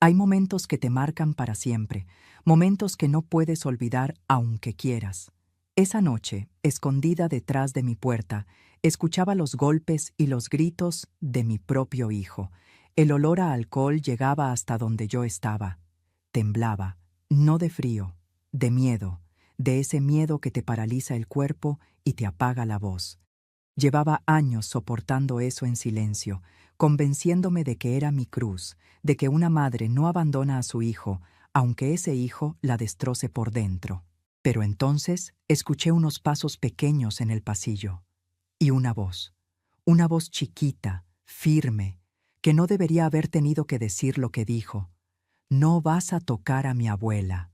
Hay momentos que te marcan para siempre, momentos que no puedes olvidar aunque quieras. Esa noche, escondida detrás de mi puerta, escuchaba los golpes y los gritos de mi propio hijo. El olor a alcohol llegaba hasta donde yo estaba. Temblaba, no de frío, de miedo, de ese miedo que te paraliza el cuerpo y te apaga la voz. Llevaba años soportando eso en silencio, convenciéndome de que era mi cruz, de que una madre no abandona a su hijo, aunque ese hijo la destroce por dentro. Pero entonces escuché unos pasos pequeños en el pasillo, y una voz chiquita, firme, que no debería haber tenido que decir lo que dijo. No vas a tocar a mi abuela.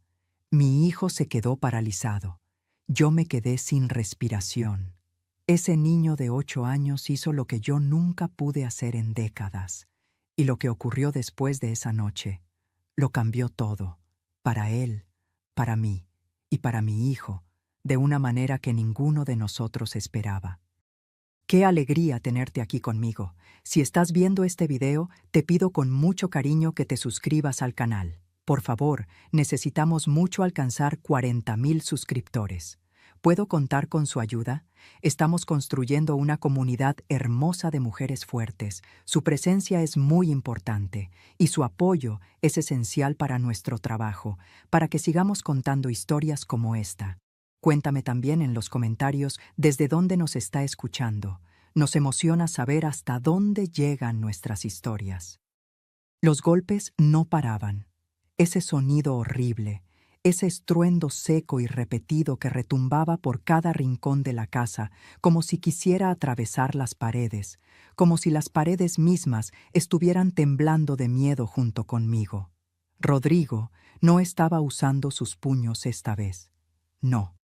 Mi hijo se quedó paralizado. Yo me quedé sin respiración. Ese niño de 8 años hizo lo que yo nunca pude hacer en décadas. Y lo que ocurrió después de esa noche, lo cambió todo. Para él, para mí y para mi hijo, de una manera que ninguno de nosotros esperaba. Qué alegría tenerte aquí conmigo. Si estás viendo este video, te pido con mucho cariño que te suscribas al canal. Por favor, necesitamos mucho alcanzar 40,000 suscriptores. ¿Puedo contar con su ayuda? Estamos construyendo una comunidad hermosa de mujeres fuertes. Su presencia es muy importante y su apoyo es esencial para nuestro trabajo, para que sigamos contando historias como esta. Cuéntame también en los comentarios desde dónde nos está escuchando. Nos emociona saber hasta dónde llegan nuestras historias. Los golpes no paraban. Ese sonido horrible, ese estruendo seco y repetido que retumbaba por cada rincón de la casa, como si quisiera atravesar las paredes, como si las paredes mismas estuvieran temblando de miedo junto conmigo. Rodrigo no estaba usando sus puños esta vez. No.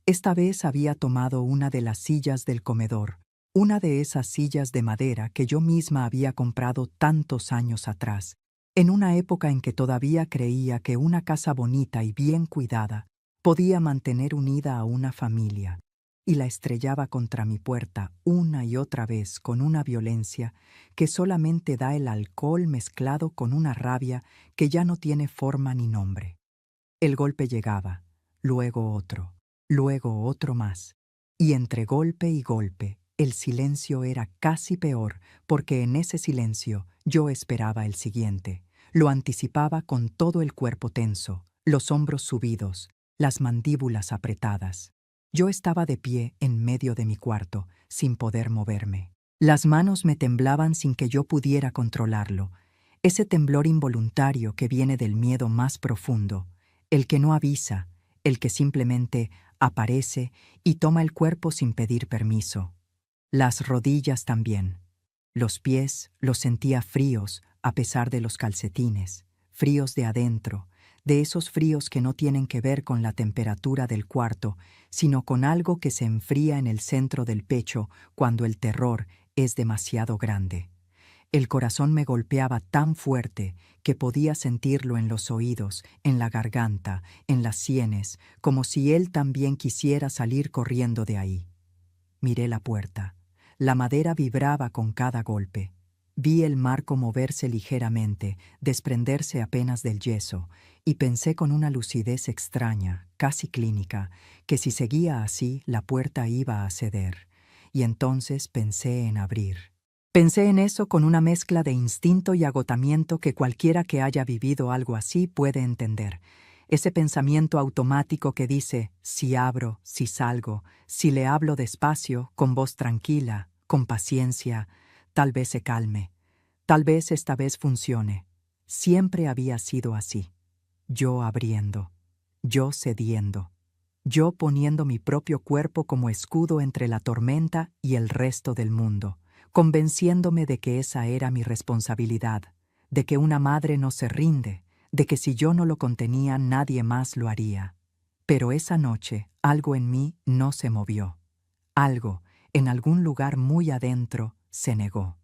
Esta vez había tomado una de las sillas del comedor, una de esas sillas de madera que yo misma había comprado tantos años atrás, en una época en que todavía creía que una casa bonita y bien cuidada podía mantener unida a una familia, y la estrellaba contra mi puerta una y otra vez con una violencia que solamente da el alcohol mezclado con una rabia que ya no tiene forma ni nombre. El golpe llegaba, luego otro más, y entre golpe y golpe, el silencio era casi peor porque en ese silencio yo esperaba el siguiente. Lo anticipaba con todo el cuerpo tenso, los hombros subidos, las mandíbulas apretadas. Yo estaba de pie en medio de mi cuarto, sin poder moverme. Las manos me temblaban sin que yo pudiera controlarlo. Ese temblor involuntario que viene del miedo más profundo, el que no avisa, el que simplemente aparece y toma el cuerpo sin pedir permiso. Las rodillas también. Los pies los sentía fríos a pesar de los calcetines, fríos de adentro, de esos fríos que no tienen que ver con la temperatura del cuarto, sino con algo que se enfría en el centro del pecho cuando el terror es demasiado grande. El corazón me golpeaba tan fuerte que podía sentirlo en los oídos, en la garganta, en las sienes, como si él también quisiera salir corriendo de ahí. Miré la puerta. La madera vibraba con cada golpe. Vi el marco moverse ligeramente, desprenderse apenas del yeso, y pensé con una lucidez extraña, casi clínica, que si seguía así, la puerta iba a ceder. Y entonces pensé en abrir. Pensé en eso con una mezcla de instinto y agotamiento que cualquiera que haya vivido algo así puede entender. Ese pensamiento automático que dice, si abro, si salgo, si le hablo despacio, con voz tranquila, con paciencia, tal vez se calme, tal vez esta vez funcione. Siempre había sido así. Yo abriendo, yo cediendo, yo poniendo mi propio cuerpo como escudo entre la tormenta y el resto del mundo, convenciéndome de que esa era mi responsabilidad, de que una madre no se rinde, de que si yo no lo contenía nadie más lo haría. Pero esa noche algo en mí no se movió. Algo, en algún lugar muy adentro, se negó.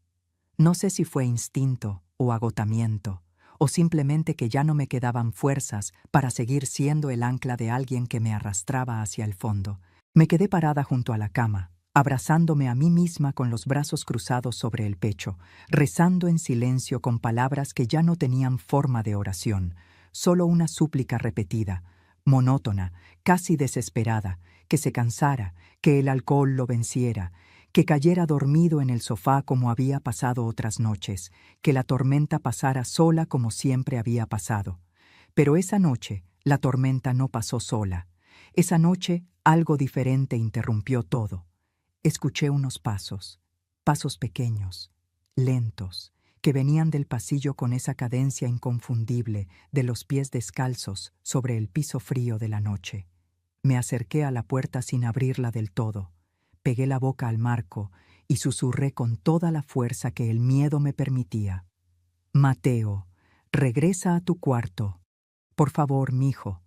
No sé si fue instinto o agotamiento, o simplemente que ya no me quedaban fuerzas para seguir siendo el ancla de alguien que me arrastraba hacia el fondo. Me quedé parada junto a la cama, abrazándome a mí misma con los brazos cruzados sobre el pecho, rezando en silencio con palabras que ya no tenían forma de oración, solo una súplica repetida, monótona, casi desesperada, que se cansara, que el alcohol lo venciera, que cayera dormido en el sofá como había pasado otras noches, que la tormenta pasara sola como siempre había pasado. Pero esa noche la tormenta no pasó sola. Esa noche algo diferente interrumpió todo. Escuché unos pasos, pasos pequeños, lentos, que venían del pasillo con esa cadencia inconfundible de los pies descalzos sobre el piso frío de la noche. Me acerqué a la puerta sin abrirla del todo, pegué la boca al marco y susurré con toda la fuerza que el miedo me permitía. Mateo, regresa a tu cuarto. Por favor, mijo,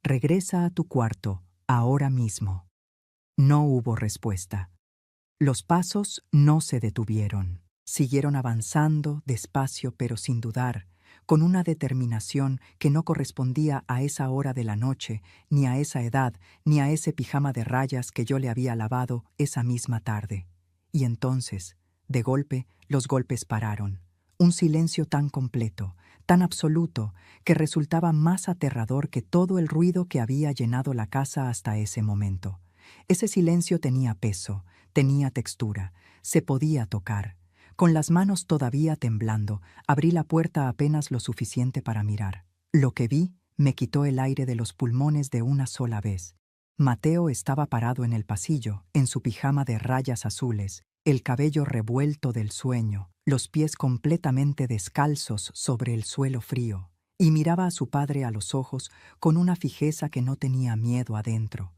regresa a tu cuarto, ahora mismo. No hubo respuesta. Los pasos no se detuvieron. Siguieron avanzando, despacio pero sin dudar, con una determinación que no correspondía a esa hora de la noche, ni a esa edad, ni a ese pijama de rayas que yo le había lavado esa misma tarde. Y entonces, de golpe, los golpes pararon. Un silencio tan completo, tan absoluto, que resultaba más aterrador que todo el ruido que había llenado la casa hasta ese momento. Ese silencio tenía peso, tenía textura, se podía tocar. Con las manos todavía temblando, abrí la puerta apenas lo suficiente para mirar. Lo que vi me quitó el aire de los pulmones de una sola vez. Mateo estaba parado en el pasillo, en su pijama de rayas azules, el cabello revuelto del sueño, los pies completamente descalzos sobre el suelo frío, y miraba a su padre a los ojos con una fijeza que no tenía miedo adentro.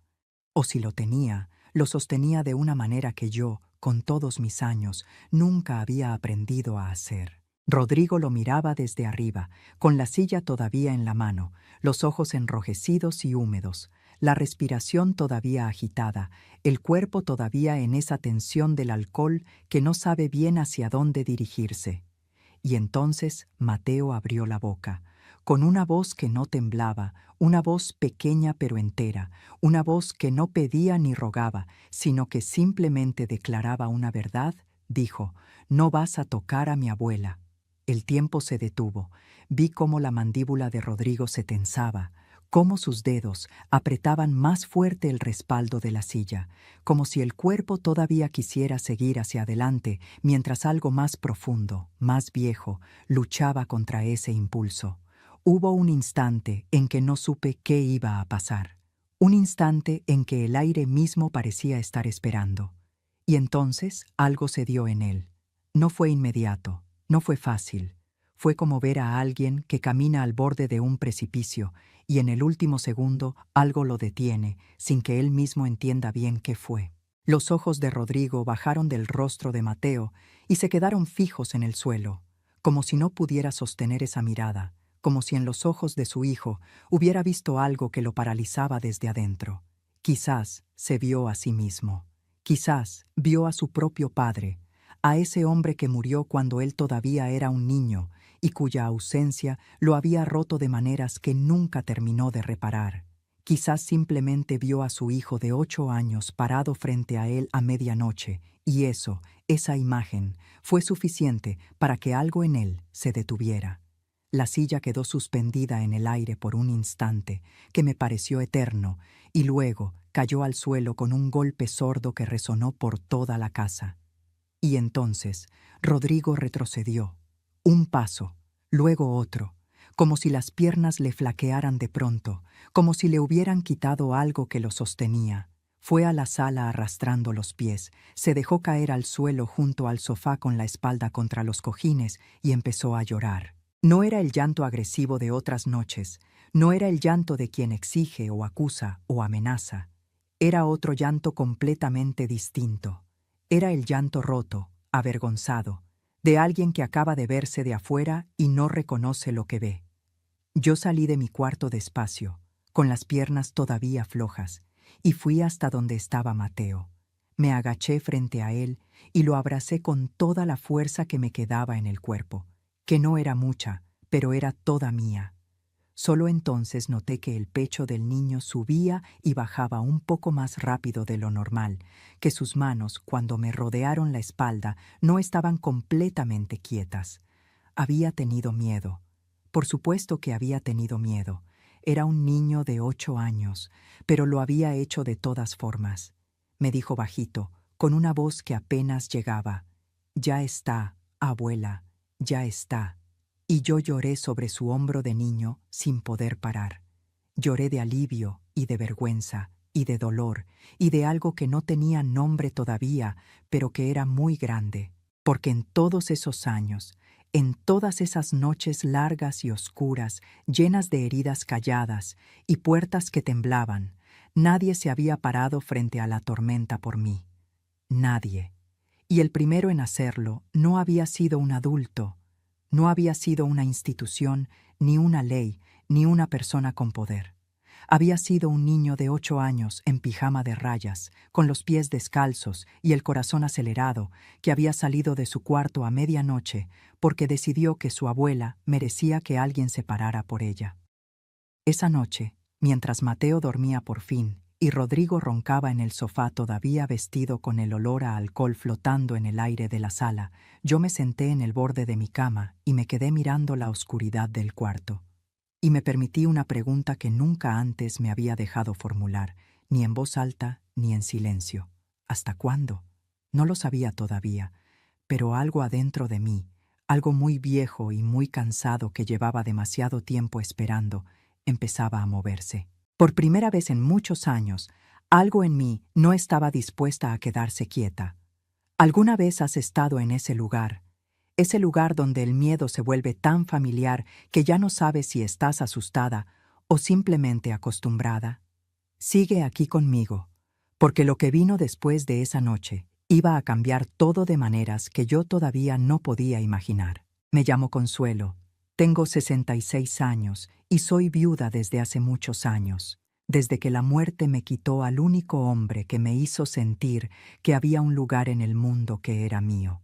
O si lo tenía, lo sostenía de una manera que yo, con todos mis años, nunca había aprendido a hacer. Rodrigo lo miraba desde arriba, con la silla todavía en la mano, los ojos enrojecidos y húmedos, la respiración todavía agitada, el cuerpo todavía en esa tensión del alcohol que no sabe bien hacia dónde dirigirse. Y entonces Mateo abrió la boca, con una voz que no temblaba, una voz pequeña pero entera, una voz que no pedía ni rogaba, sino que simplemente declaraba una verdad, dijo: «No vas a tocar a mi abuela». El tiempo se detuvo. Vi cómo la mandíbula de Rodrigo se tensaba, cómo sus dedos apretaban más fuerte el respaldo de la silla, como si el cuerpo todavía quisiera seguir hacia adelante, mientras algo más profundo, más viejo, luchaba contra ese impulso. Hubo un instante en que no supe qué iba a pasar, un instante en que el aire mismo parecía estar esperando. Y entonces algo se dio en él. No fue inmediato, no fue fácil. Fue como ver a alguien que camina al borde de un precipicio y en el último segundo algo lo detiene sin que él mismo entienda bien qué fue. Los ojos de Rodrigo bajaron del rostro de Mateo y se quedaron fijos en el suelo, como si no pudiera sostener esa mirada, como si en los ojos de su hijo hubiera visto algo que lo paralizaba desde adentro. Quizás se vio a sí mismo. Quizás vio a su propio padre, a ese hombre que murió cuando él todavía era un niño y cuya ausencia lo había roto de maneras que nunca terminó de reparar. Quizás simplemente vio a su hijo de 8 años parado frente a él a medianoche, y eso, esa imagen, fue suficiente para que algo en él se detuviera. La silla quedó suspendida en el aire por un instante, que me pareció eterno, y luego cayó al suelo con un golpe sordo que resonó por toda la casa. Y entonces Rodrigo retrocedió, un paso, luego otro, como si las piernas le flaquearan de pronto, como si le hubieran quitado algo que lo sostenía. Fue a la sala arrastrando los pies, se dejó caer al suelo junto al sofá con la espalda contra los cojines y empezó a llorar. No era el llanto agresivo de otras noches, no era el llanto de quien exige o acusa o amenaza. Era otro llanto completamente distinto. Era el llanto roto, avergonzado, de alguien que acaba de verse de afuera y no reconoce lo que ve. Yo salí de mi cuarto despacio, con las piernas todavía flojas, y fui hasta donde estaba Mateo. Me agaché frente a él y lo abracé con toda la fuerza que me quedaba en el cuerpo, que no era mucha, pero era toda mía. Solo entonces noté que el pecho del niño subía y bajaba un poco más rápido de lo normal, que sus manos, cuando me rodearon la espalda, no estaban completamente quietas. Había tenido miedo. Por supuesto que había tenido miedo. Era un niño de 8 años, pero lo había hecho de todas formas. Me dijo bajito, con una voz que apenas llegaba: «Ya está, abuela, ya está». Y yo lloré sobre su hombro de niño sin poder parar. Lloré de alivio y de vergüenza y de dolor y de algo que no tenía nombre todavía, pero que era muy grande, porque en todos esos años, en todas esas noches largas y oscuras, llenas de heridas calladas y puertas que temblaban, nadie se había parado frente a la tormenta por mí. Nadie. Y el primero en hacerlo no había sido un adulto, no había sido una institución, ni una ley, ni una persona con poder. Había sido un niño de 8 años en pijama de rayas, con los pies descalzos y el corazón acelerado, que había salido de su cuarto a medianoche porque decidió que su abuela merecía que alguien se parara por ella. Esa noche, mientras Mateo dormía por fin y Rodrigo roncaba en el sofá todavía vestido con el olor a alcohol flotando en el aire de la sala, yo me senté en el borde de mi cama y me quedé mirando la oscuridad del cuarto. Y me permití una pregunta que nunca antes me había dejado formular, ni en voz alta ni en silencio. ¿Hasta cuándo? No lo sabía todavía, pero algo adentro de mí, algo muy viejo y muy cansado que llevaba demasiado tiempo esperando, empezaba a moverse. Por primera vez en muchos años, algo en mí no estaba dispuesta a quedarse quieta. ¿Alguna vez has estado en ese lugar donde el miedo se vuelve tan familiar que ya no sabes si estás asustada o simplemente acostumbrada? Sigue aquí conmigo, porque lo que vino después de esa noche iba a cambiar todo de maneras que yo todavía no podía imaginar. Me llamo Consuelo, tengo 66 años y soy viuda desde hace muchos años, desde que la muerte me quitó al único hombre que me hizo sentir que había un lugar en el mundo que era mío.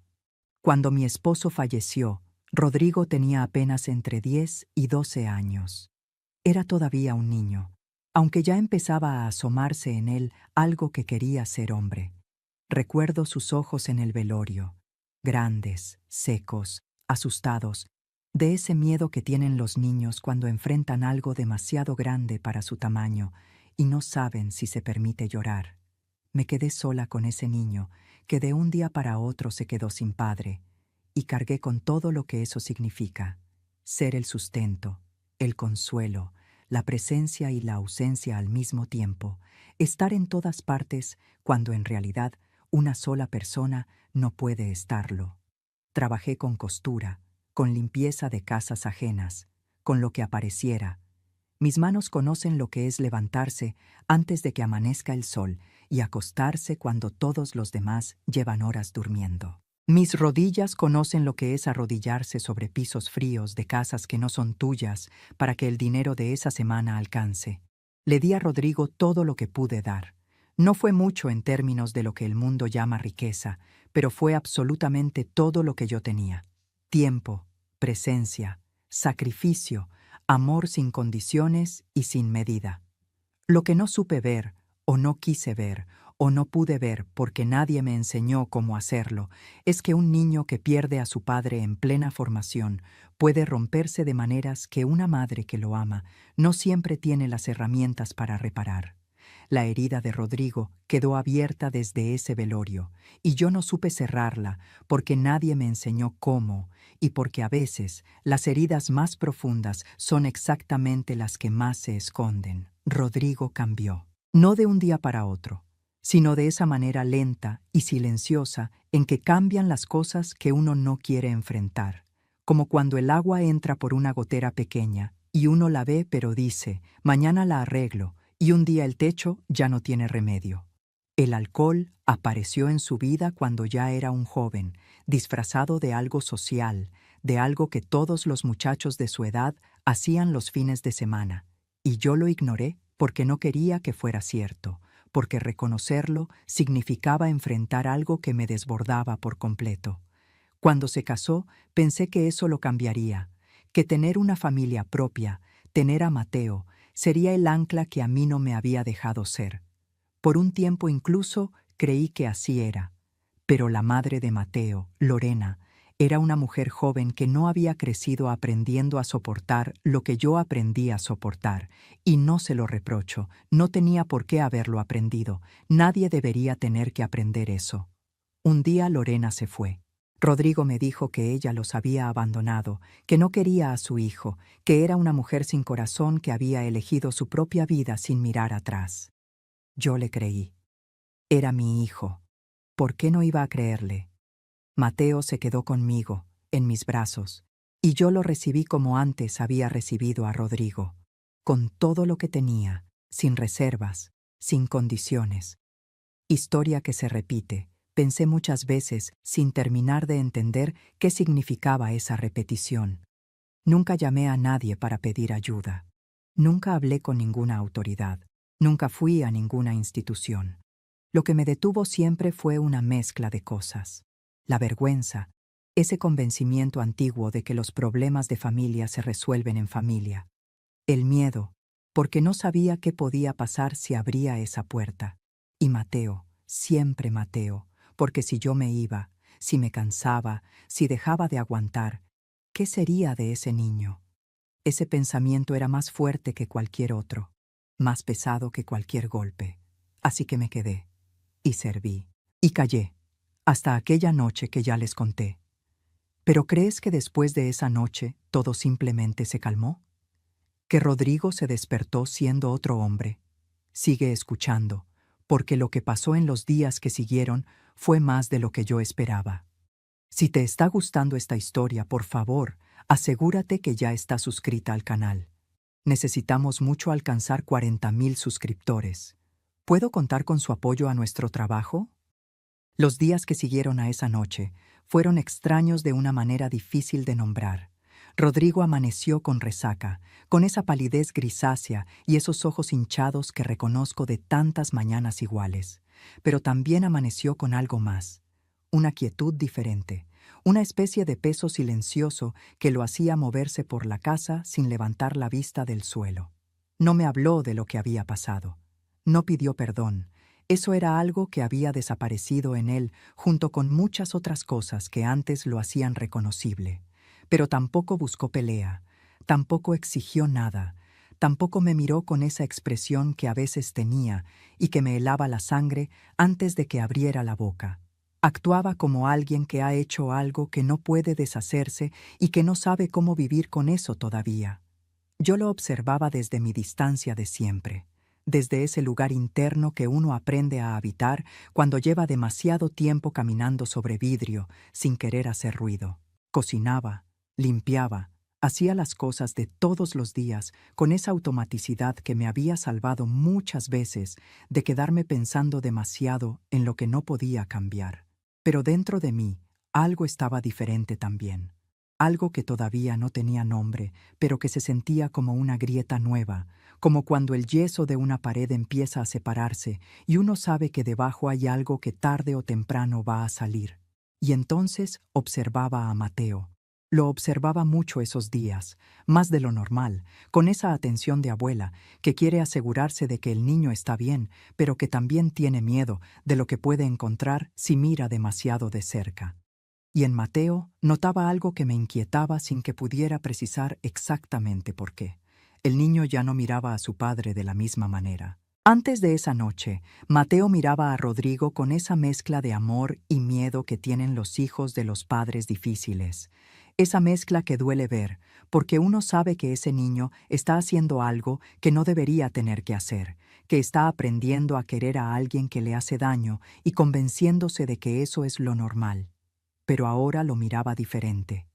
Cuando mi esposo falleció, Rodrigo tenía apenas entre 10 y 12 años. Era todavía un niño, aunque ya empezaba a asomarse en él algo que quería ser hombre. Recuerdo sus ojos en el velorio, grandes, secos, asustados, de ese miedo que tienen los niños cuando enfrentan algo demasiado grande para su tamaño y no saben si se permite llorar. Me quedé sola con ese niño que de un día para otro se quedó sin padre, y cargué con todo lo que eso significa: ser el sustento, el consuelo, la presencia y la ausencia al mismo tiempo, estar en todas partes cuando en realidad una sola persona no puede estarlo. Trabajé con costura, con limpieza de casas ajenas, con lo que apareciera. Mis manos conocen lo que es levantarse antes de que amanezca el sol y acostarse cuando todos los demás llevan horas durmiendo. Mis rodillas conocen lo que es arrodillarse sobre pisos fríos de casas que no son tuyas para que el dinero de esa semana alcance. Le di a Rodrigo todo lo que pude dar. No fue mucho en términos de lo que el mundo llama riqueza, pero fue absolutamente todo lo que yo tenía. Tiempo, presencia, sacrificio, amor sin condiciones y sin medida. Lo que no supe ver, o no quise ver, o no pude ver porque nadie me enseñó cómo hacerlo, es que un niño que pierde a su padre en plena formación puede romperse de maneras que una madre que lo ama no siempre tiene las herramientas para reparar. La herida de Rodrigo quedó abierta desde ese velorio, y yo no supe cerrarla porque nadie me enseñó cómo, y porque a veces las heridas más profundas son exactamente las que más se esconden. Rodrigo cambió, no de un día para otro, sino de esa manera lenta y silenciosa en que cambian las cosas que uno no quiere enfrentar, como cuando el agua entra por una gotera pequeña y uno la ve pero dice: mañana la arreglo, y un día el techo ya no tiene remedio. El alcohol apareció en su vida cuando ya era un joven, disfrazado de algo social, de algo que todos los muchachos de su edad hacían los fines de semana, y yo lo ignoré porque no quería que fuera cierto, porque reconocerlo significaba enfrentar algo que me desbordaba por completo. Cuando se casó, pensé que eso lo cambiaría, que tener una familia propia, Tener a Mateo sería el ancla que a mí no me había dejado ser. Por un tiempo incluso creí que así era. Pero la madre de Mateo, Lorena, era una mujer joven que no había crecido aprendiendo a soportar lo que yo aprendí a soportar, y no se lo reprocho, no tenía por qué haberlo aprendido, nadie debería tener que aprender eso. Un día Lorena se fue. Rodrigo me dijo que ella los había abandonado, que no quería a su hijo, que era una mujer sin corazón que había elegido su propia vida sin mirar atrás. Yo le creí. Era mi hijo. ¿Por qué no iba a creerle? Mateo se quedó conmigo, en mis brazos, y yo lo recibí como antes había recibido a Rodrigo, con todo lo que tenía, sin reservas, sin condiciones. Historia que se repite. Pensé muchas veces, sin terminar de entender qué significaba esa repetición. Nunca llamé a nadie para pedir ayuda. Nunca hablé con ninguna autoridad. Nunca fui a ninguna institución. Lo que me detuvo siempre fue una mezcla de cosas. La vergüenza, ese convencimiento antiguo de que los problemas de familia se resuelven en familia. El miedo, porque no sabía qué podía pasar si abría esa puerta. Y Mateo, siempre Mateo, porque si yo me iba, si me cansaba, si dejaba de aguantar, ¿qué sería de ese niño? Ese pensamiento era más fuerte que cualquier otro, más pesado que cualquier golpe. Así que me quedé, y serví, y callé, hasta aquella noche que ya les conté. ¿Pero crees que después de esa noche todo simplemente se calmó? ¿Que Rodrigo se despertó siendo otro hombre? Sigue escuchando, porque lo que pasó en los días que siguieron fue más de lo que yo esperaba. Si te está gustando esta historia, por favor, asegúrate que ya está suscrita al canal. Necesitamos mucho alcanzar 40,000 suscriptores. ¿Puedo contar con su apoyo a nuestro trabajo? Los días que siguieron a esa noche fueron extraños de una manera difícil de nombrar. Rodrigo amaneció con resaca, con esa palidez grisácea y esos ojos hinchados que reconozco de tantas mañanas iguales. Pero también amaneció con algo más, una quietud diferente, una especie de peso silencioso que lo hacía moverse por la casa sin levantar la vista del suelo. No me habló de lo que había pasado. No pidió perdón. Eso era algo que había desaparecido en él junto con muchas otras cosas que antes lo hacían reconocible. Pero tampoco buscó pelea, tampoco exigió nada, tampoco me miró con esa expresión que a veces tenía y que me helaba la sangre antes de que abriera la boca. Actuaba como alguien que ha hecho algo que no puede deshacerse y que no sabe cómo vivir con eso todavía. Yo lo observaba desde mi distancia de siempre, desde ese lugar interno que uno aprende a habitar cuando lleva demasiado tiempo caminando sobre vidrio sin querer hacer ruido. Cocinaba, limpiaba, hacía las cosas de todos los días con esa automaticidad que me había salvado muchas veces de quedarme pensando demasiado en lo que no podía cambiar. Pero dentro de mí algo estaba diferente también. Algo que todavía no tenía nombre, pero que se sentía como una grieta nueva, como cuando el yeso de una pared empieza a separarse y uno sabe que debajo hay algo que tarde o temprano va a salir. Y entonces observaba a Mateo. Lo observaba mucho esos días, más de lo normal, con esa atención de abuela que quiere asegurarse de que el niño está bien, pero que también tiene miedo de lo que puede encontrar si mira demasiado de cerca. Y en Mateo notaba algo que me inquietaba sin que pudiera precisar exactamente por qué. El niño ya no miraba a su padre de la misma manera. Antes de esa noche, Mateo miraba a Rodrigo con esa mezcla de amor y miedo que tienen los hijos de los padres difíciles. Esa mezcla que duele ver, porque uno sabe que ese niño está haciendo algo que no debería tener que hacer, que está aprendiendo a querer a alguien que le hace daño y convenciéndose de que eso es lo normal. Pero ahora lo miraba diferente,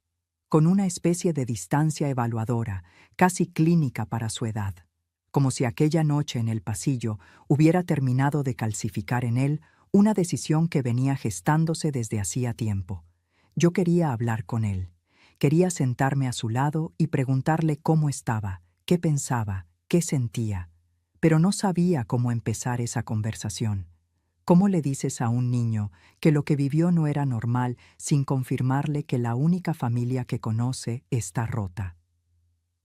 con una especie de distancia evaluadora, casi clínica para su edad, como si aquella noche en el pasillo hubiera terminado de calcificar en él una decisión que venía gestándose desde hacía tiempo. Yo quería hablar con él, quería sentarme a su lado y preguntarle cómo estaba, qué pensaba, qué sentía, pero no sabía cómo empezar esa conversación. ¿Cómo le dices a un niño que lo que vivió no era normal sin confirmarle que la única familia que conoce está rota?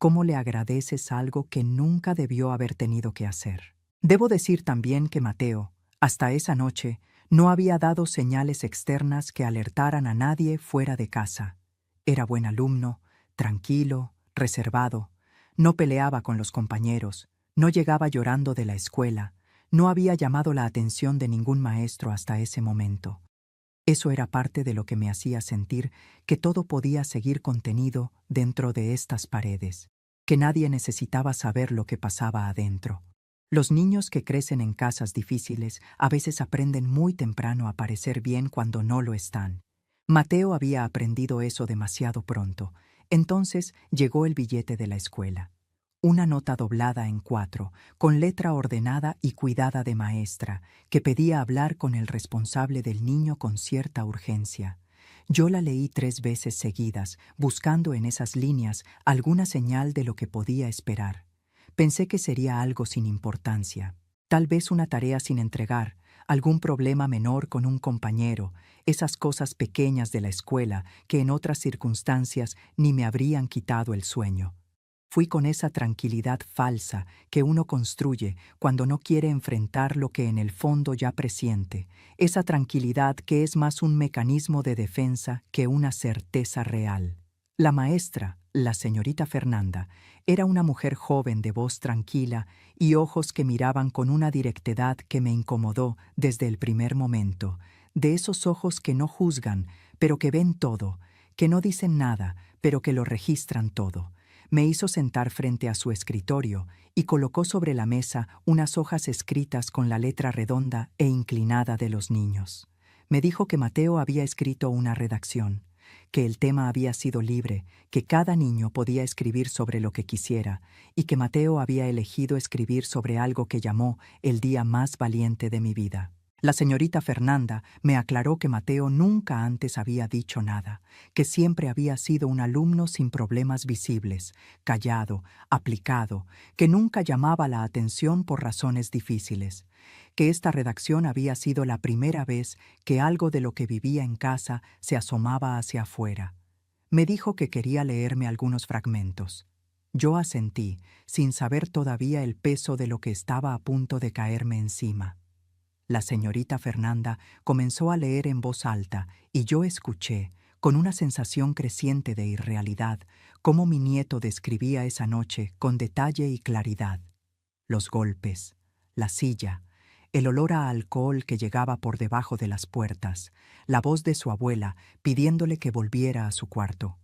¿Cómo le agradeces algo que nunca debió haber tenido que hacer? Debo decir también que Mateo, hasta esa noche, no había dado señales externas que alertaran a nadie fuera de casa. Era buen alumno, tranquilo, reservado, no peleaba con los compañeros, no llegaba llorando de la escuela, no había llamado la atención de ningún maestro hasta ese momento. Eso era parte de lo que me hacía sentir que todo podía seguir contenido dentro de estas paredes, que nadie necesitaba saber lo que pasaba adentro. Los niños que crecen en casas difíciles a veces aprenden muy temprano a parecer bien cuando no lo están. Mateo había aprendido eso demasiado pronto. Entonces llegó el billete de la escuela. Una nota doblada en 4, con letra ordenada y cuidada de maestra, que pedía hablar con el responsable del niño con cierta urgencia. Yo la leí 3 veces seguidas, buscando en esas líneas alguna señal de lo que podía esperar. Pensé que sería algo sin importancia, tal vez una tarea sin entregar, algún problema menor con un compañero, esas cosas pequeñas de la escuela que en otras circunstancias ni me habrían quitado el sueño. Fui con esa tranquilidad falsa que uno construye cuando no quiere enfrentar lo que en el fondo ya presiente, esa tranquilidad que es más un mecanismo de defensa que una certeza real. La maestra, la señorita Fernanda, era una mujer joven de voz tranquila y ojos que miraban con una directedad que me incomodó desde el primer momento, de esos ojos que no juzgan, pero que ven todo, que no dicen nada, pero que lo registran todo. Me hizo sentar frente a su escritorio y colocó sobre la mesa unas hojas escritas con la letra redonda e inclinada de los niños. Me dijo que Mateo había escrito una redacción, que el tema había sido libre, que cada niño podía escribir sobre lo que quisiera y que Mateo había elegido escribir sobre algo que llamó el día más valiente de mi vida. La señorita Fernanda me aclaró que Mateo nunca antes había dicho nada, que siempre había sido un alumno sin problemas visibles, callado, aplicado, que nunca llamaba la atención por razones difíciles, que esta redacción había sido la primera vez que algo de lo que vivía en casa se asomaba hacia afuera. Me dijo que quería leerme algunos fragmentos. Yo asentí, sin saber todavía el peso de lo que estaba a punto de caerme encima. La señorita Fernanda comenzó a leer en voz alta y yo escuché, con una sensación creciente de irrealidad, cómo mi nieto describía esa noche con detalle y claridad. Los golpes, la silla, el olor a alcohol que llegaba por debajo de las puertas, la voz de su abuela pidiéndole que volviera a su cuarto,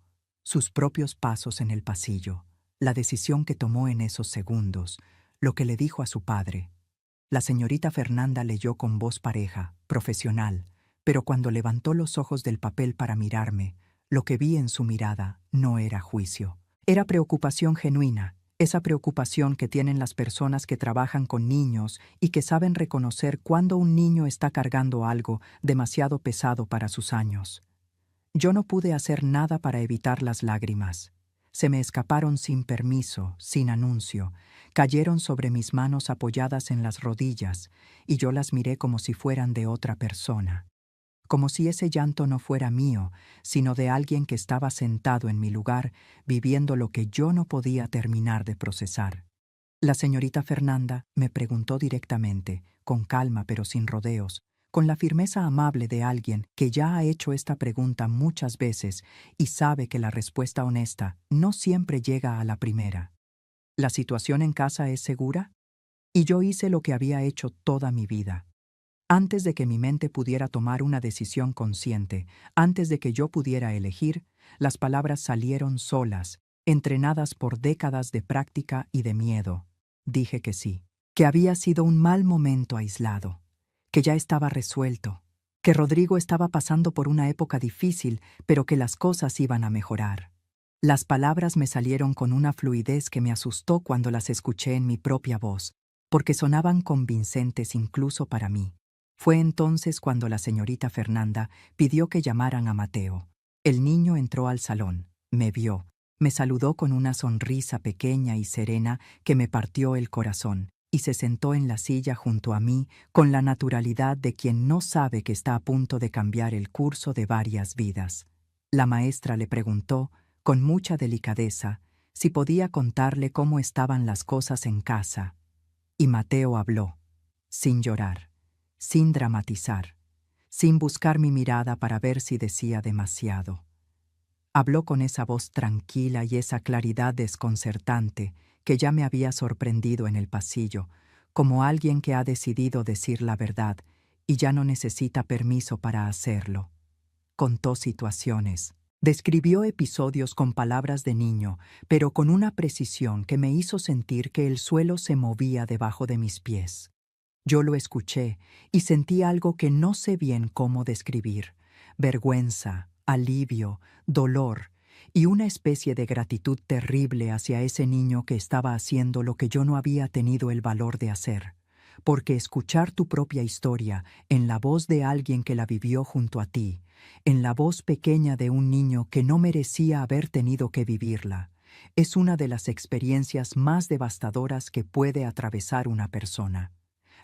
sus propios pasos en el pasillo, la decisión que tomó en esos segundos, lo que le dijo a su padre. La señorita Fernanda leyó con voz pareja, profesional, pero cuando levantó los ojos del papel para mirarme, lo que vi en su mirada no era juicio. Era preocupación genuina, esa preocupación que tienen las personas que trabajan con niños y que saben reconocer cuando un niño está cargando algo demasiado pesado para sus años. Yo no pude hacer nada para evitar las lágrimas. Se me escaparon sin permiso, sin anuncio, cayeron sobre mis manos apoyadas en las rodillas, y yo las miré como si fueran de otra persona, como si ese llanto no fuera mío, sino de alguien que estaba sentado en mi lugar, viviendo lo que yo no podía terminar de procesar. La señorita Fernanda me preguntó directamente, con calma pero sin rodeos, con la firmeza amable de alguien que ya ha hecho esta pregunta muchas veces y sabe que la respuesta honesta no siempre llega a la primera. ¿La situación en casa es segura? Y yo hice lo que había hecho toda mi vida. Antes de que mi mente pudiera tomar una decisión consciente, antes de que yo pudiera elegir, las palabras salieron solas, entrenadas por décadas de práctica y de miedo. Dije que sí, que había sido un mal momento aislado, que ya estaba resuelto, que Rodrigo estaba pasando por una época difícil, pero que las cosas iban a mejorar. Las palabras me salieron con una fluidez que me asustó cuando las escuché en mi propia voz, porque sonaban convincentes incluso para mí. Fue entonces cuando la señorita Fernanda pidió que llamaran a Mateo. El niño entró al salón, me vio, me saludó con una sonrisa pequeña y serena que me partió el corazón, y se sentó en la silla junto a mí con la naturalidad de quien no sabe que está a punto de cambiar el curso de varias vidas. La maestra le preguntó, con mucha delicadeza, si podía contarle cómo estaban las cosas en casa. Y Mateo habló, sin llorar, sin dramatizar, sin buscar mi mirada para ver si decía demasiado. Habló con esa voz tranquila y esa claridad desconcertante que ya me había sorprendido en el pasillo, como alguien que ha decidido decir la verdad y ya no necesita permiso para hacerlo. Contó situaciones. Describió episodios con palabras de niño, pero con una precisión que me hizo sentir que el suelo se movía debajo de mis pies. Yo lo escuché y sentí algo que no sé bien cómo describir: vergüenza, alivio, dolor y una especie de gratitud terrible hacia ese niño que estaba haciendo lo que yo no había tenido el valor de hacer. Porque escuchar tu propia historia en la voz de alguien que la vivió junto a ti, en la voz pequeña de un niño que no merecía haber tenido que vivirla, es una de las experiencias más devastadoras que puede atravesar una persona.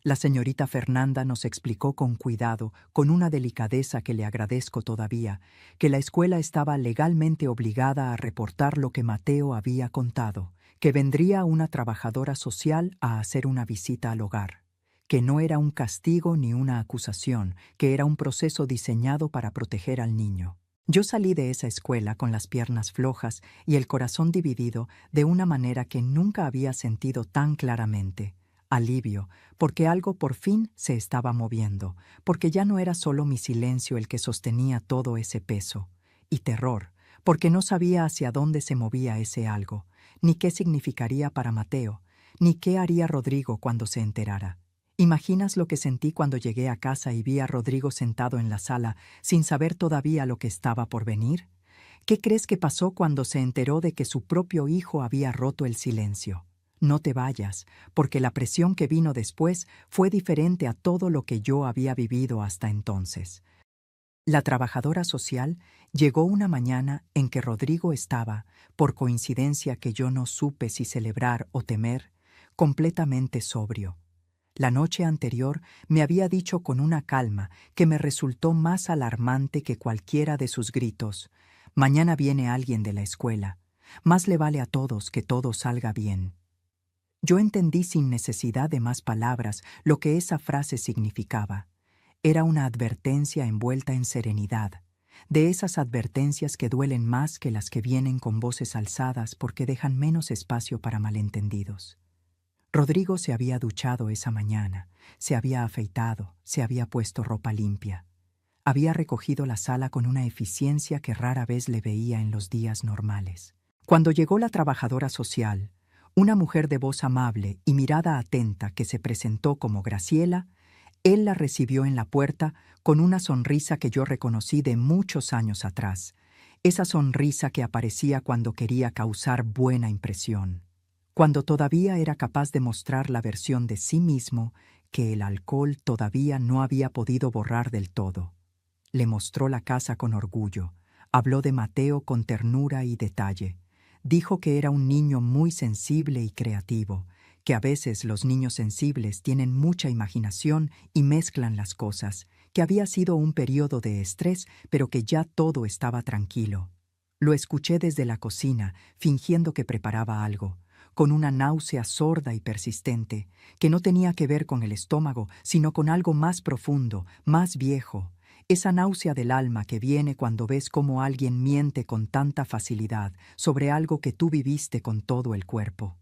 La señorita Fernanda nos explicó con cuidado, con una delicadeza que le agradezco todavía, que la escuela estaba legalmente obligada a reportar lo que Mateo había contado, que vendría una trabajadora social a hacer una visita al hogar, que no era un castigo ni una acusación, que era un proceso diseñado para proteger al niño. Yo salí de esa escuela con las piernas flojas y el corazón dividido de una manera que nunca había sentido tan claramente. Alivio, porque algo por fin se estaba moviendo, porque ya no era solo mi silencio el que sostenía todo ese peso. Y terror, porque no sabía hacia dónde se movía ese algo, ni qué significaría para Mateo, ni qué haría Rodrigo cuando se enterara. ¿Imaginas lo que sentí cuando llegué a casa y vi a Rodrigo sentado en la sala, sin saber todavía lo que estaba por venir? ¿Qué crees que pasó cuando se enteró de que su propio hijo había roto el silencio? No te vayas, porque la presión que vino después fue diferente a todo lo que yo había vivido hasta entonces. La trabajadora social llegó una mañana en que Rodrigo estaba, por coincidencia que yo no supe si celebrar o temer, completamente sobrio. La noche anterior me había dicho con una calma que me resultó más alarmante que cualquiera de sus gritos: «Mañana viene alguien de la escuela. Más le vale a todos que todo salga bien». Yo entendí sin necesidad de más palabras lo que esa frase significaba. Era una advertencia envuelta en serenidad, de esas advertencias que duelen más que las que vienen con voces alzadas porque dejan menos espacio para malentendidos. Rodrigo se había duchado esa mañana, se había afeitado, se había puesto ropa limpia. Había recogido la sala con una eficiencia que rara vez le veía en los días normales. Cuando llegó la trabajadora social, una mujer de voz amable y mirada atenta que se presentó como Graciela, él la recibió en la puerta con una sonrisa que yo reconocí de muchos años atrás, esa sonrisa que aparecía cuando quería causar buena impresión, cuando todavía era capaz de mostrar la versión de sí mismo que el alcohol todavía no había podido borrar del todo. Le mostró la casa con orgullo, habló de Mateo con ternura y detalle. Dijo que era un niño muy sensible y creativo, que a veces los niños sensibles tienen mucha imaginación y mezclan las cosas, que había sido un periodo de estrés, pero que ya todo estaba tranquilo. Lo escuché desde la cocina, fingiendo que preparaba algo, con una náusea sorda y persistente, que no tenía que ver con el estómago, sino con algo más profundo, más viejo. Esa náusea del alma que viene cuando ves cómo alguien miente con tanta facilidad sobre algo que tú viviste con todo el cuerpo.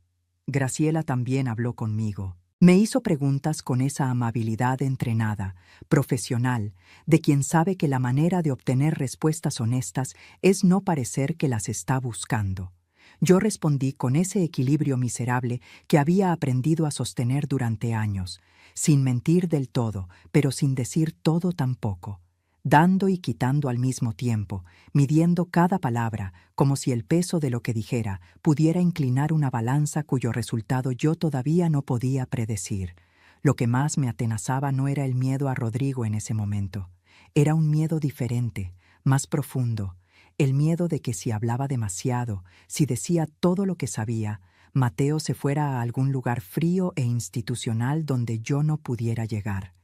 Graciela también habló conmigo. Me hizo preguntas con esa amabilidad entrenada, profesional, de quien sabe que la manera de obtener respuestas honestas es no parecer que las está buscando. Yo respondí con ese equilibrio miserable que había aprendido a sostener durante años, sin mentir del todo, pero sin decir todo tampoco, dando y quitando al mismo tiempo, midiendo cada palabra, como si el peso de lo que dijera pudiera inclinar una balanza cuyo resultado yo todavía no podía predecir. Lo que más me atenazaba no era el miedo a Rodrigo en ese momento. Era un miedo diferente, más profundo, el miedo de que si hablaba demasiado, si decía todo lo que sabía, Mateo se fuera a algún lugar frío e institucional donde yo no pudiera llegar.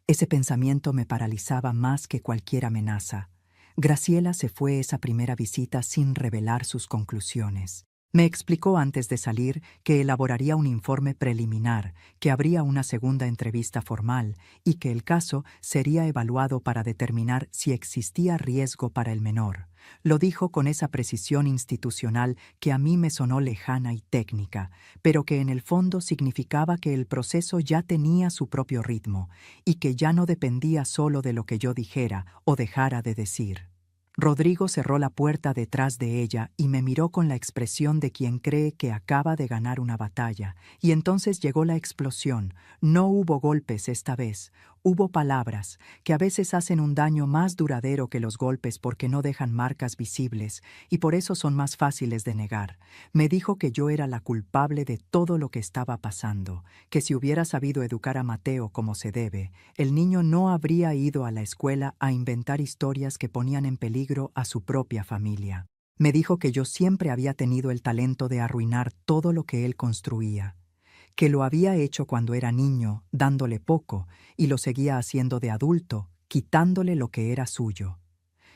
Ese pensamiento me paralizaba más que cualquier amenaza. Graciela se fue esa primera visita sin revelar sus conclusiones. Me explicó antes de salir que elaboraría un informe preliminar, que habría una segunda entrevista formal y que el caso sería evaluado para determinar si existía riesgo para el menor. Lo dijo con esa precisión institucional que a mí me sonó lejana y técnica, pero que en el fondo significaba que el proceso ya tenía su propio ritmo y que ya no dependía solo de lo que yo dijera o dejara de decir. Rodrigo cerró la puerta detrás de ella y me miró con la expresión de quien cree que acaba de ganar una batalla, y entonces llegó la explosión. No hubo golpes esta vez, hubo palabras, que a veces hacen un daño más duradero que los golpes porque no dejan marcas visibles, y por eso son más fáciles de negar. Me dijo que yo era la culpable de todo lo que estaba pasando, que si hubiera sabido educar a Mateo como se debe, el niño no habría ido a la escuela a inventar historias que ponían en peligro a su propia familia. Me dijo que yo siempre había tenido el talento de arruinar todo lo que él construía, que lo había hecho cuando era niño, dándole poco, y lo seguía haciendo de adulto, quitándole lo que era suyo.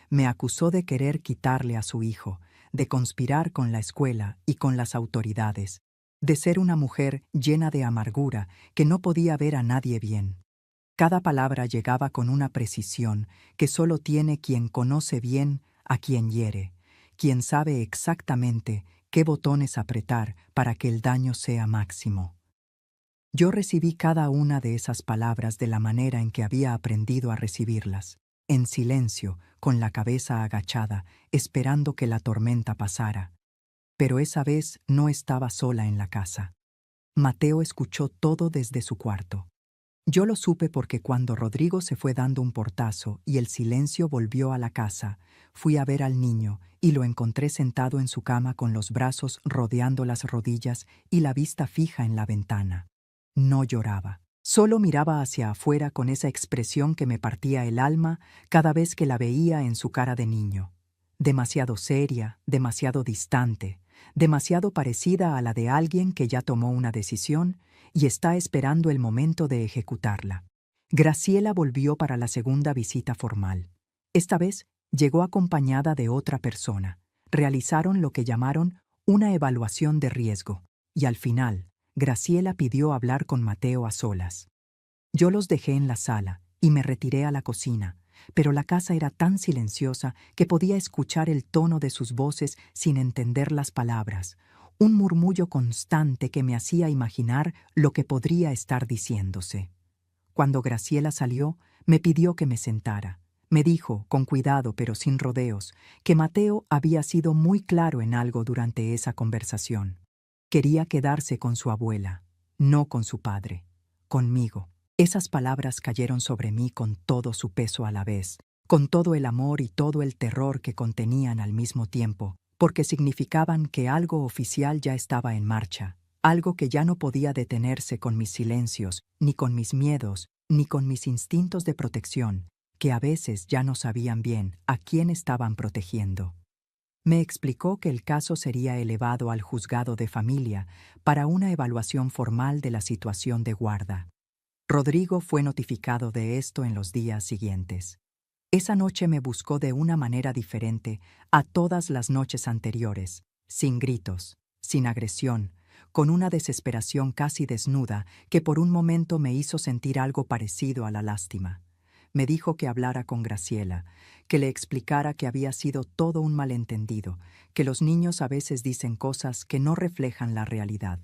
Me acusó de querer quitarle a su hijo, de conspirar con la escuela y con las autoridades, de ser una mujer llena de amargura que no podía ver a nadie bien. Cada palabra llegaba con una precisión que solo tiene quien conoce bien a quien hiere, quien sabe exactamente qué botones apretar para que el daño sea máximo. Yo recibí cada una de esas palabras de la manera en que había aprendido a recibirlas, en silencio, con la cabeza agachada, esperando que la tormenta pasara. Pero esa vez no estaba sola en la casa. Mateo escuchó todo desde su cuarto. Yo lo supe porque cuando Rodrigo se fue dando un portazo y el silencio volvió a la casa, fui a ver al niño y lo encontré sentado en su cama con los brazos rodeando las rodillas y la vista fija en la ventana. No lloraba, solo miraba hacia afuera con esa expresión que me partía el alma cada vez que la veía en su cara de niño. Demasiado seria, demasiado distante, demasiado parecida a la de alguien que ya tomó una decisión y está esperando el momento de ejecutarla. Graciela volvió para la segunda visita formal. Esta vez llegó acompañada de otra persona. Realizaron lo que llamaron una evaluación de riesgo, y al final, Graciela pidió hablar con Mateo a solas. Yo los dejé en la sala y me retiré a la cocina, pero la casa era tan silenciosa que podía escuchar el tono de sus voces sin entender las palabras, un murmullo constante que me hacía imaginar lo que podría estar diciéndose. Cuando Graciela salió, me pidió que me sentara. Me dijo, con cuidado pero sin rodeos, que Mateo había sido muy claro en algo durante esa conversación. Quería quedarse con su abuela, no con su padre, conmigo. Esas palabras cayeron sobre mí con todo su peso a la vez, con todo el amor y todo el terror que contenían al mismo tiempo, porque significaban que algo oficial ya estaba en marcha, algo que ya no podía detenerse con mis silencios, ni con mis miedos, ni con mis instintos de protección, que a veces ya no sabían bien a quién estaban protegiendo. Me explicó que el caso sería elevado al juzgado de familia para una evaluación formal de la situación de guarda. Rodrigo fue notificado de esto en los días siguientes. Esa noche me buscó de una manera diferente a todas las noches anteriores, sin gritos, sin agresión, con una desesperación casi desnuda que por un momento me hizo sentir algo parecido a la lástima. Me dijo que hablara con Graciela, que le explicara que había sido todo un malentendido, que los niños a veces dicen cosas que no reflejan la realidad,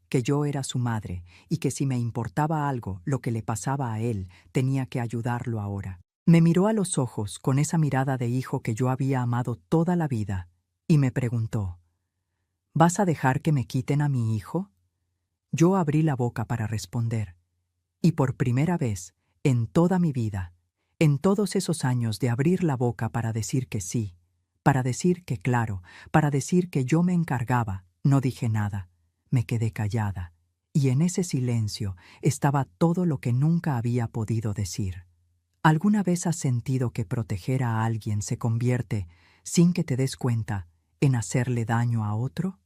que yo era su madre y que si me importaba algo lo que le pasaba a él, tenía que ayudarlo ahora. Me miró a los ojos con esa mirada de hijo que yo había amado toda la vida y me preguntó, ¿vas a dejar que me quiten a mi hijo? Yo abrí la boca para responder, y por primera vez en toda mi vida, en todos esos años de abrir la boca para decir que sí, para decir que claro, para decir que yo me encargaba, no dije nada. Me quedé callada, y en ese silencio estaba todo lo que nunca había podido decir. ¿Alguna vez has sentido que proteger a alguien se convierte, sin que te des cuenta, en hacerle daño a otro?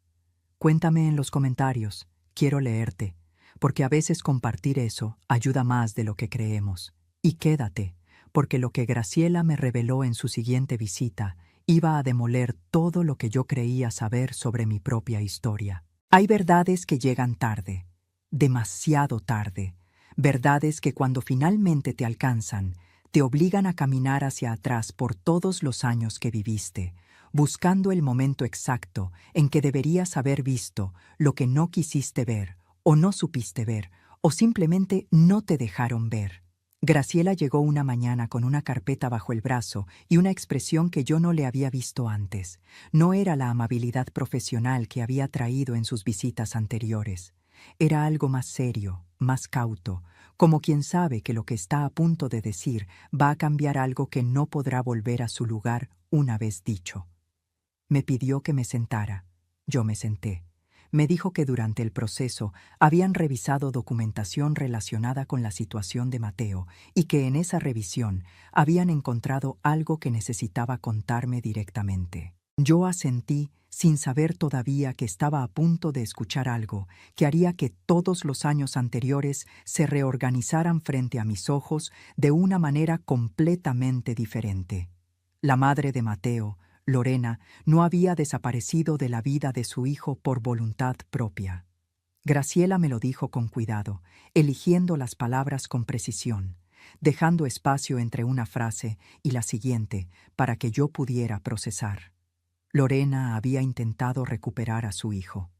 Cuéntame en los comentarios, quiero leerte, porque a veces compartir eso ayuda más de lo que creemos. Y quédate, porque lo que Graciela me reveló en su siguiente visita Iba a demoler todo lo que yo creía saber sobre mi propia historia. Hay verdades que llegan tarde, demasiado tarde, verdades que cuando finalmente te alcanzan, te obligan a caminar hacia atrás por todos los años que viviste, buscando el momento exacto en que deberías haber visto lo que no quisiste ver, o no supiste ver, o simplemente no te dejaron ver. Graciela llegó una mañana con una carpeta bajo el brazo y una expresión que yo no le había visto antes. No era la amabilidad profesional que había traído en sus visitas anteriores. Era algo más serio, más cauto, como quien sabe que lo que está a punto de decir va a cambiar algo que no podrá volver a su lugar una vez dicho. Me pidió que me sentara. Yo me senté. Me dijo que durante el proceso habían revisado documentación relacionada con la situación de Mateo y que en esa revisión habían encontrado algo que necesitaba contarme directamente. Yo asentí sin saber todavía que estaba a punto de escuchar algo que haría que todos los años anteriores se reorganizaran frente a mis ojos de una manera completamente diferente. La madre de Mateo, Lorena, no había desaparecido de la vida de su hijo por voluntad propia. Graciela me lo dijo con cuidado, eligiendo las palabras con precisión, dejando espacio entre una frase y la siguiente para que yo pudiera procesar. Lorena había intentado recuperar a su hijo.